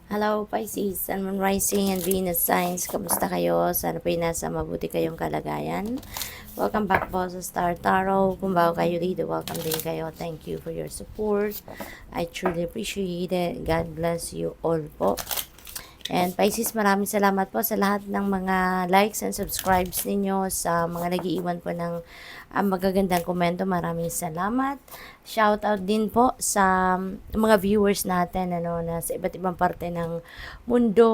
Hello Pisces, Sun, Moon Rising and Venus signs. Kamusta kayo? Sana po nasa mabuti kayong kalagayan. Welcome back po sa Star Tarot. Kung bago kayo dito, welcome din kayo. Thank you for your support. I truly appreciate it. God bless you all po. And Pisces, maraming salamat po sa lahat ng mga likes and subscribes ninyo, sa mga nag-iiwan po ng magagandang komento. Maraming salamat. Shout out din po sa mga viewers natin na sa iba't ibang parte ng mundo,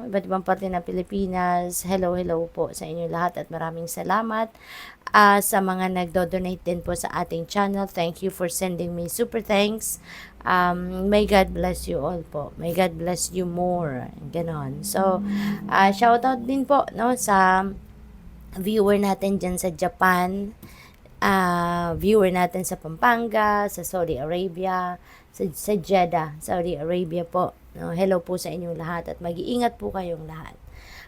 iba't ibang parte ng Pilipinas. Hello, hello po sa inyo lahat at maraming salamat. Sa mga nagdo-donate din po sa ating channel, thank you for sending me super thanks. May God bless you all po. May God bless you more. Ganon. So, shout out din po sa viewer natin dyan sa Japan, viewer natin sa Pampanga, sa Saudi Arabia, sa Jeddah, Saudi Arabia po. Hello po sa inyong lahat at mag-iingat po kayong lahat.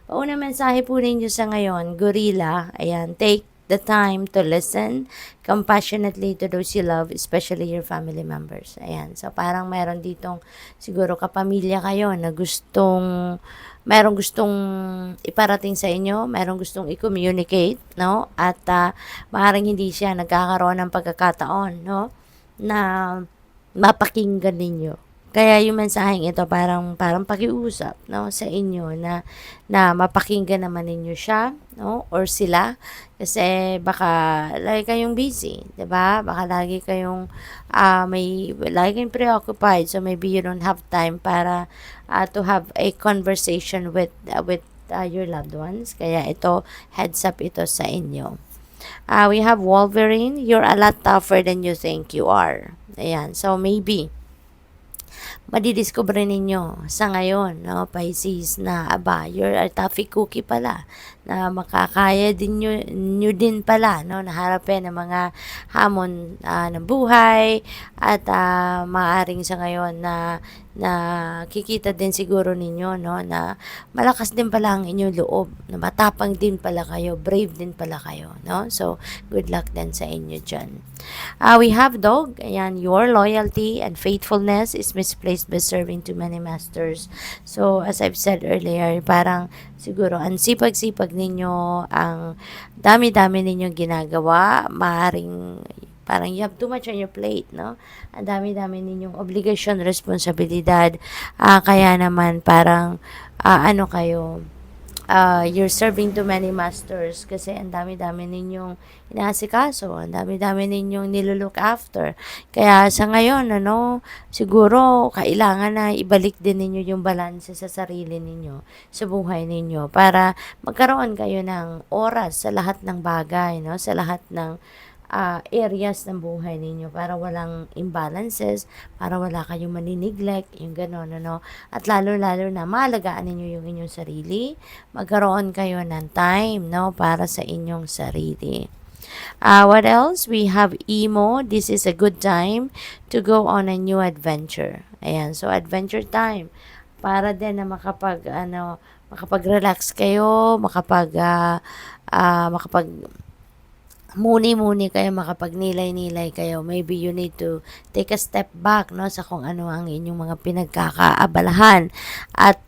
Paunang mensahe po ninyo sa ngayon, Gorilla, ayan, take the time to listen compassionately to those you love, especially your family members. Ayan, so parang meron ditong siguro kapamilya kayo na merong gustong iparating sa inyo, merong gustong i-communicate, no? At maaaring hindi siya nagkakaroon ng pagkakataon, no? Na mapakinggan ninyo. Kaya yung mensaheng ito parang pakiusap, no, sa inyo na mapakinggan naman ninyo siya, no, or sila, kasi baka lagi kayong busy, 'di ba? Baka lagi kayong lagi kayong preoccupied, so maybe you don't have time para to have a conversation with your loved ones. Kaya ito, heads up ito sa inyo. We have Wolverine, you're a lot tougher than you think you are. Ayan, so maybe madidiscover ninyo sa ngayon, no, Pisces, na you're a toughy cookie pala, na makakaya din nyo din pala, no, naharapin ng mga hamon ng buhay, at maaring sa ngayon na kikita din siguro ninyo, no, na malakas din pala ang inyong loob, na matapang din pala kayo, brave din pala kayo, no, so good luck din sa inyo dyan. We have Dog, ayan, your loyalty and faithfulness is misplaced by serving too many masters. So, as I've said earlier, parang siguro ang sipag-sipag ninyo, ang dami-dami ninyong ginagawa, maaring parang you have too much on your plate, no? Ang dami-dami ninyong obligasyon, responsibilidad, kaya naman parang kayo, you're serving too many masters kasi ang dami-dami ninyong inaasikaso, ang dami-dami ninyong nilook after. Kaya sa ngayon, siguro kailangan na ibalik din ninyo yung balanse sa sarili ninyo, sa buhay ninyo, para magkaroon kayo ng oras sa lahat ng bagay, no? Sa lahat ng areas ng buhay ninyo, para walang imbalances, para wala kayong maniniglect, yung gano'n, At lalo-lalo na maalagaan ninyo yung inyong sarili, magkaroon kayo ng time, no, para sa inyong sarili. What else? We have Emo. This is a good time to go on a new adventure. Ayan, so adventure time. Para din na makapag-relax kayo, makapag muni-muni kayo, makapagnilay-nilay kayo. Maybe you need to take a step back, no, sa kung ano ang inyong mga pinagkakaabalahan. At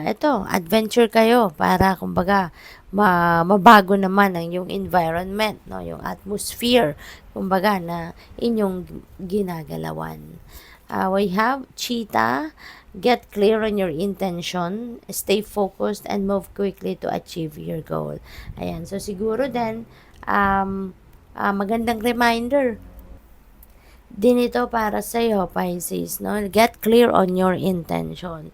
ito, adventure kayo para kumbaga mabago naman ang yung environment, no, yung atmosphere, kumbaga, na inyong ginagalawan. We have Cheetah. Get clear on your intention, stay focused, and move quickly to achieve your goal. Ayan, so siguro din, magandang reminder din ito para sa iyo, Pisces, no? Get clear on your intention.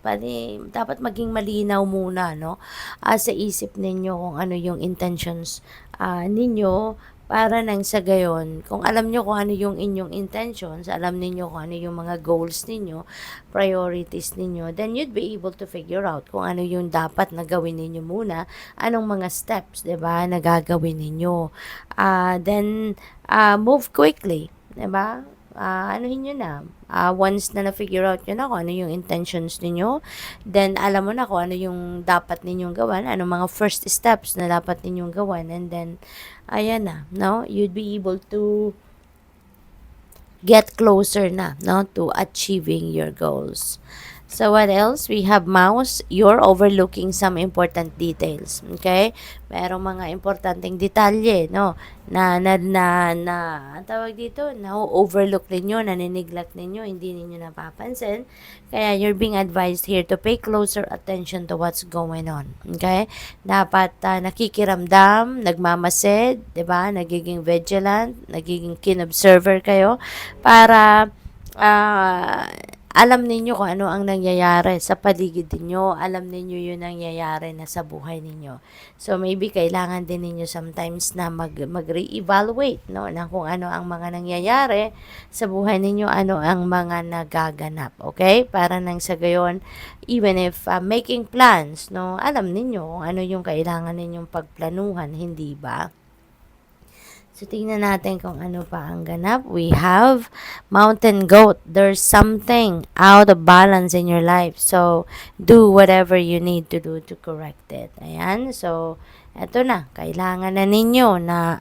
Dapat maging malinaw muna, no? Sa isip ninyo kung ano yung intentions ninyo, para nang sa gayon, kung alam nyo kung ano yung inyong intentions, alam ninyo kung ano yung mga goals ninyo, priorities ninyo, then you'd be able to figure out kung ano yung dapat na gawin ninyo muna, anong mga steps, 'di ba, na gagawin ninyo. Then move quickly, 'di ba? Anuhin nyo na, once na na-figure out nyo na kung ano yung intentions ninyo, then alam mo na kung ano yung dapat ninyong gawan, anong mga first steps na dapat ninyong gawan, and then, ayan na, no? You'd be able to get closer na, no, to achieving your goals. So what else? We have mouse. You're overlooking some important details. Okay? Merong mga importanteng detalye, no? Ang tawag dito, na-overlook ninyo, naniniglect ninyo, hindi ninyo napapansin. Kaya you're being advised here to pay closer attention to what's going on. Okay? Dapat nakikiramdam, nagmamasid, 'di ba? Nagiging vigilant, nagiging keen observer kayo para ah alam ninyo kung ano ang nangyayari sa paligid ninyo. Alam ninyo yun ang nangyayari na sa buhay ninyo. So, maybe kailangan din ninyo sometimes na mag-re-evaluate, no? Na kung ano ang mga nangyayari sa buhay ninyo, ano ang mga nagaganap. Okay? Para nang sa gayon, even if making plans, no? Alam ninyo kung ano yung kailangan ninyong pagplanuhan, hindi ba? So, tingnan natin kung ano pa ang ganap. We have mountain goat. There's something out of balance in your life. So, do whatever you need to do to correct it. Ayan. So, eto na. Kailangan na ninyo na,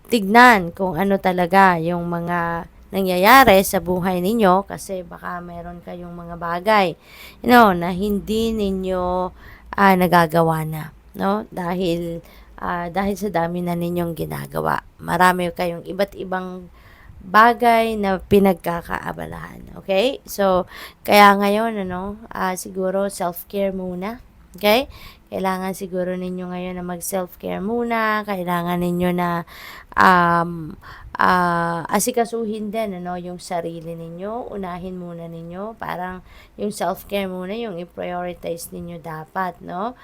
tignan kung ano talaga yung mga nangyayari sa buhay ninyo kasi baka meron kayong mga bagay, na hindi ninyo nagagawa na. No? Dahil sa dami na ninyong ginagawa. Marami kayong iba't ibang bagay na pinagkakaabalahan. Okay? So, kaya ngayon, siguro self-care muna. Okay? Kailangan siguro ninyo ngayon na mag-self-care muna. Kailangan ninyo na asikasuhin din yung sarili ninyo. Unahin muna ninyo. Parang yung self-care muna, yung i-prioritize ninyo dapat, no?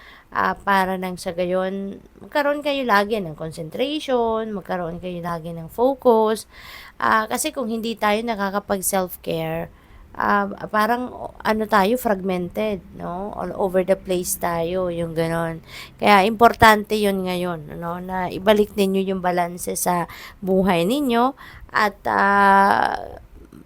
Para nang sa gayon, magkaroon kayo lagi ng concentration, magkaroon kayo lagi ng focus. Kasi kung hindi tayo nakakapag self-care, parang tayo, fragmented, no? All over the place tayo, yung ganon. Kaya importante yun ngayon, na ibalik ninyo yung balanse sa buhay ninyo at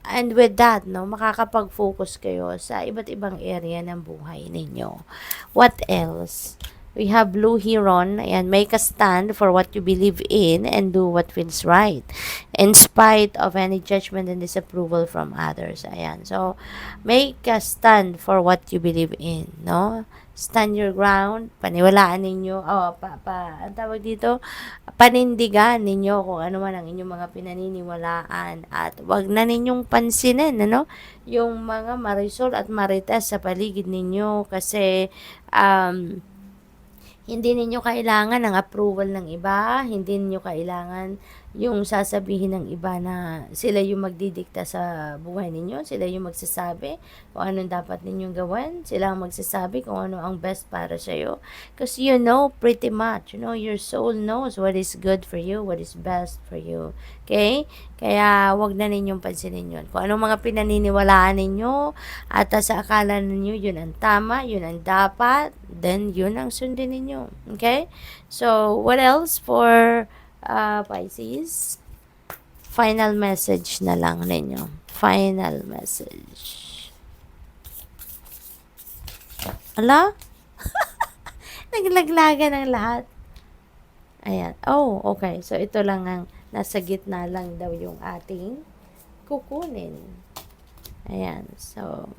and with that, makakapag-focus kayo sa iba't ibang area ng buhay ninyo. What else? We have Blue Heron. Ayan, make a stand for what you believe in and do what feels right in spite of any judgment and disapproval from others. Ayan, so make a stand for what you believe in, no? Stand your ground, paniwalaan ninyo, ang tawag dito, panindigan ninyo kung ano man ang inyong mga pinaniniwalaan at wag na ninyong pansinin, yung mga Marisol at Marites sa paligid ninyo kasi hindi ninyo kailangan ng approval ng iba, hindi ninyo kailangan yung sasabihin ng iba na sila yung magdidikta sa buhay ninyo, sila yung magsasabi kung anong dapat ninyong gawin, sila ang magsasabi kung ano ang best para sa iyo. Because you know pretty much, your soul knows what is good for you, what is best for you. Okay? Kaya wag na ninyong pansinin yun. Kung anong mga pinaniniwalaan ninyo at sa akala ninyo yun ang tama, yun ang dapat, then yun ang sundin ninyo. Okay? So, what else for Pisces? Final message na lang ninyo. Final message. Ala? Naglaglagan ng lahat. Ayan. Oh, okay. So, ito lang ang nasa gitna lang daw yung ating kukunin. Ayan. So,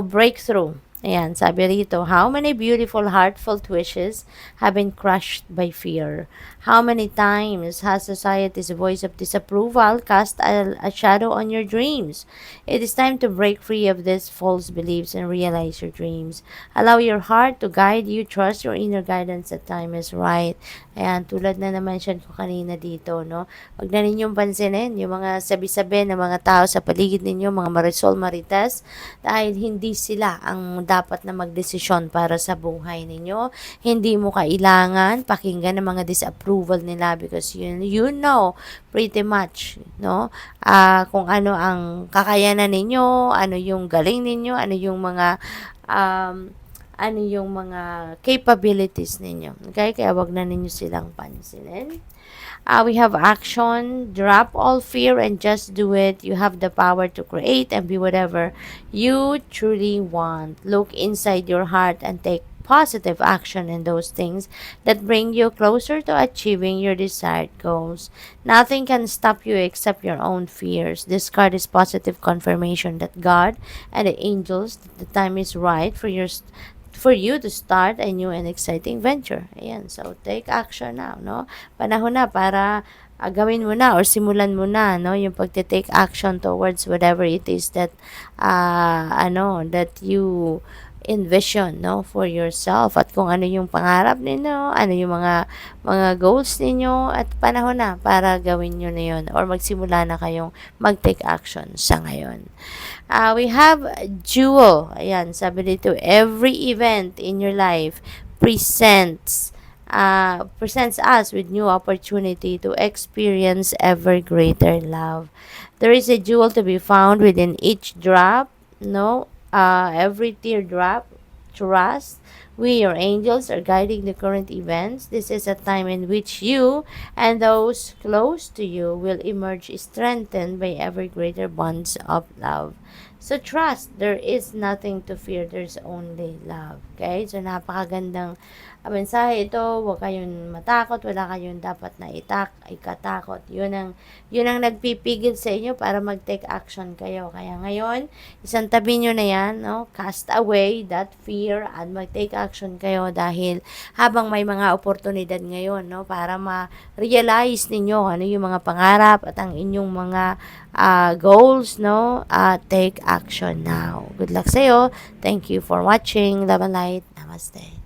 breakthrough. Ayan, sabi rito, how many beautiful heartfelt wishes have been crushed by fear? How many times has society's voice of disapproval cast a shadow on your dreams? It is time to break free of these false beliefs and realize your dreams. Allow your heart to guide you. Trust your inner guidance. The time is right. Ayan, tulad na na-mention ko kanina dito, no? Huwag na ninyong pansinin yung mga sabi-sabi ng mga tao sa paligid ninyo, mga Marisol, Marites, dahil hindi sila ang dapat na magdesisyon para sa buhay ninyo. Hindi mo kailangan pakinggan ng mga disapproval nila because you know pretty much, no? Kung ano ang kakayanan ninyo, ano yung galing ninyo, ano yung mga capabilities ninyo. Okay? Kaya wag na ninyo silang pansinin. We have action. Drop all fear and just do it. You have the power to create and be whatever you truly want. Look inside your heart and take positive action in those things that bring you closer to achieving your desired goals. Nothing can stop you except your own fears. This card is positive confirmation that God and the angels that the time is right for you to start a new and exciting venture. Ayan, so take action now, no? Panahon na para gawin mo na or simulan mo na, no, yung pagte-take action towards whatever it is that that you envision, no, for yourself, at kung ano yung pangarap ninyo, ano yung mga goals ninyo, at panahon na para gawin nyo na yun or magsimula na kayong mag-take action sa ngayon. We have Jewel. Ayan, sabi dito, every event in your life presents us with new opportunity to experience ever greater love. There is a jewel to be found within each drop, no? Every teardrop. Trust. We, your angels, are guiding the current events. This is a time in which you and those close to you will emerge strengthened by ever greater bonds of love. So trust, there is nothing to fear, there's only love. Okay? So napakagandang mensahe ito. Huwag kayong matakot, wala kayong dapat na ikatakot. Yun ang nagpipigil sa inyo para mag-take action kayo. Kaya ngayon, isang tabi nyo na yan, no? Cast away that fear at mag-take action kayo dahil habang may mga oportunidad ngayon, no, para ma-realize ninyo ano yung mga pangarap at ang inyong mga goals, no, take action now. Good luck sa'yo. Thank you for watching. Love and light. Namaste.